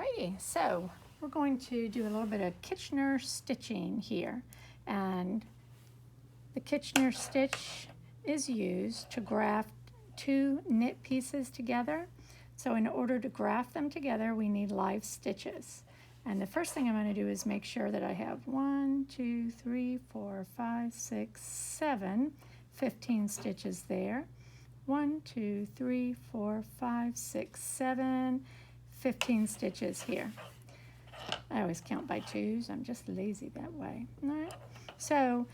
Alrighty, so we're going to do a little bit of Kitchener stitching here, and the Kitchener stitch is used to graft two knit pieces together. So in order to graft them together, we need live stitches. And the first thing I'm going to do is make sure that I have 1, 2, 3, 4, 5, 6, 7, 15 stitches there. 1, 2, 3, 4, 5, 6, 7, 15 stitches here. I always count by twos. I'm just lazy that way. All right. So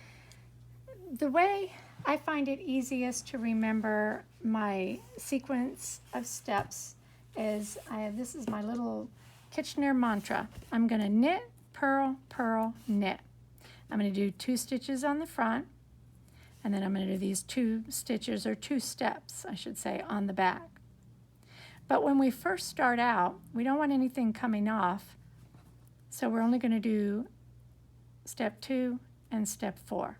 the way I find it easiest to remember my sequence of steps is this is my little Kitchener mantra. I'm going to knit, purl, purl, knit. I'm going to do 2 stitches on the front, and then I'm going to do these 2 stitches, or 2 steps, I should say, on the back. But when we first start out, we don't want anything coming off, so we're only going to do step 2 and step 4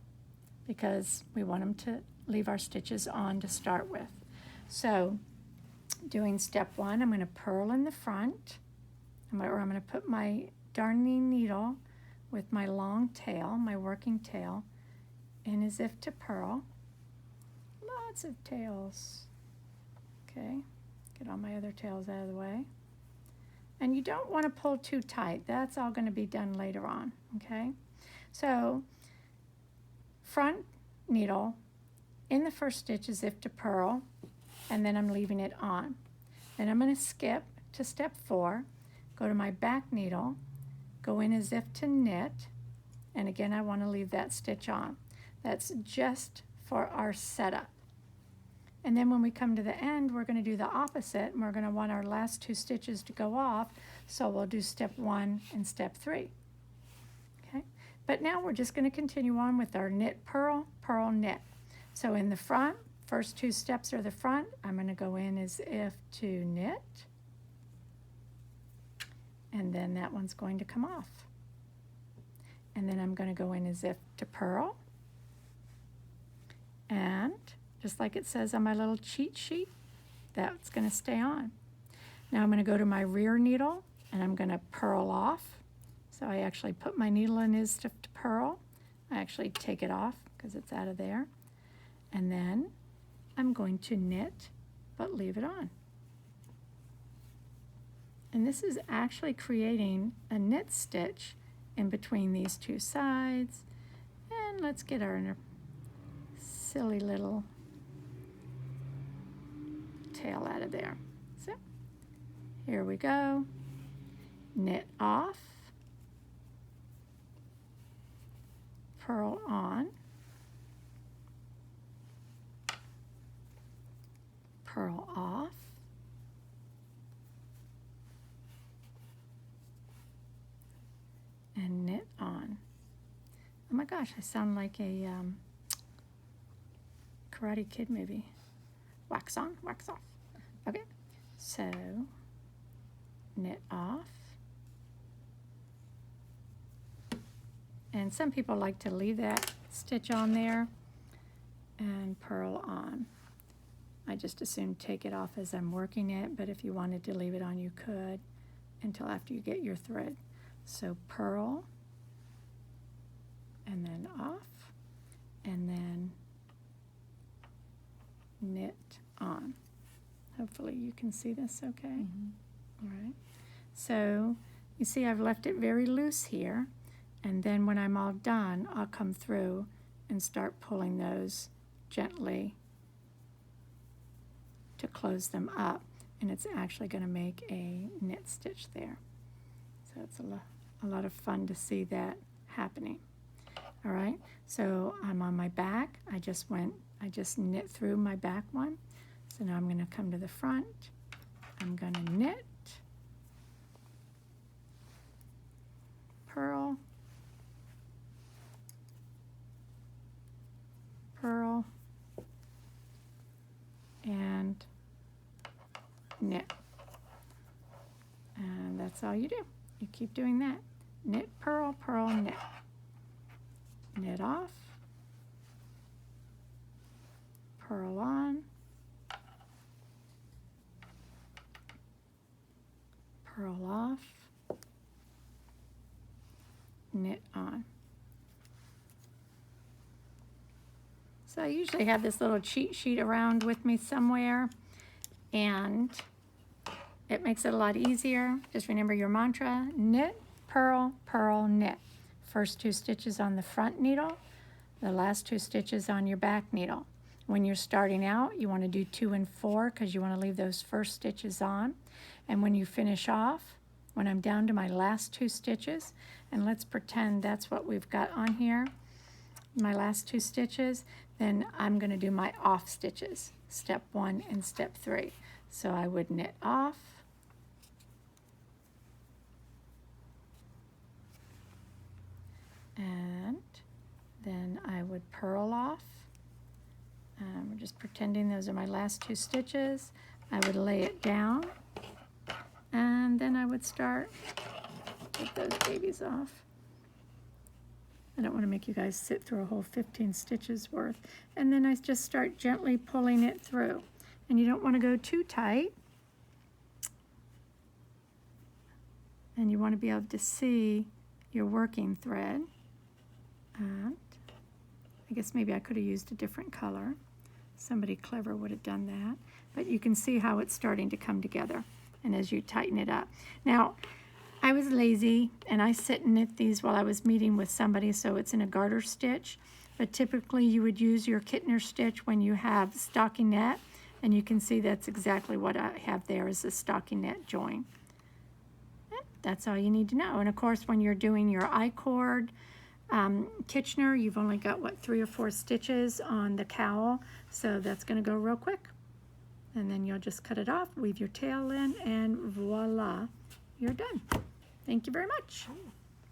because we want them to leave our stitches on to start with. So doing step 1, I'm going to purl in the front, I'm going to put my darning needle with my long tail, my working tail, in as if to purl. Lots of tails. Okay. Get all my other tails out of the way. And you don't want to pull too tight. That's all going to be done later on, okay? So front needle in the first stitch as if to purl, and then I'm leaving it on. Then I'm going to skip to step 4, go to my back needle, go in as if to knit, and again I want to leave that stitch on. That's just for our setup. And then when we come to the end, we're going to do the opposite, and we're going to want our last 2 stitches to go off, so we'll do step 1 and step 3. Okay? But now we're just going to continue on with our knit, purl, purl, knit. So in the front, first 2 steps are the front. I'm going to go in as if to knit, and then that one's going to come off. And then I'm going to go in as if to purl, and just like it says on my little cheat sheet, that's going to stay on. Now I'm going to go to my rear needle, and I'm going to purl off. So I actually put my needle in as if to purl. I actually take it off because it's out of there. And then I'm going to knit, but leave it on. And this is actually creating a knit stitch in between these 2 sides. And let's get our silly little tail out of there. So here we go. Knit off, purl on, purl off, and knit on. Oh my gosh, I sound like a Karate Kid movie. Wax on, wax off. Okay, so knit off. And some people like to leave that stitch on there and purl on. I just assume take it off as I'm working it, but if you wanted to leave it on, you could until after you get your thread. So purl, and then off, and then knit on. Hopefully you can see this okay. All right. So you see I've left it very loose here, and then when I'm all done, I'll come through and start pulling those gently to close them up, and it's actually going to make a knit stitch there. So it's a lot of fun to see that happening. All right, so I'm on my back. I just knit through my back one. So now I'm going to come to the front. I'm going to knit, purl, purl, and knit. And that's all you do. You keep doing that. Knit, purl, purl, knit. Knit off, purl on, purl off, knit on. So I usually have this little cheat sheet around with me somewhere, and it makes it a lot easier. Just remember your mantra: knit, purl, purl, knit. First 2 stitches on the front needle, the last 2 stitches on your back needle. When you're starting out, you want to do 2 and 4 because you want to leave those first stitches on. And when you finish off, when I'm down to my last 2 stitches, and let's pretend that's what we've got on here, my last 2 stitches, then I'm going to do my off stitches, step 1 and step 3. So I would knit off, and then I would purl off. We're just pretending those are my last 2 stitches. I would lay it down, and then I would start with those babies off. I don't want to make you guys sit through a whole 15 stitches worth. And then I just start gently pulling it through. And you don't want to go too tight. And you want to be able to see your working thread. And I guess maybe I could have used a different color. Somebody clever would have done that. But you can see how it's starting to come together, and as you tighten it up. Now, I was lazy, and I sit and knit these while I was meeting with somebody, so it's in a garter stitch. But typically you would use your Kittner stitch when you have stockinette, and you can see that's exactly what I have there is a stockinette join. That's all you need to know. And of course, when you're doing your I-cord Kitchener, you've only got, what, 3 or 4 stitches on the cowl, so that's going to go real quick. And then you'll just cut it off, weave your tail in, and voila, you're done. Thank you very much.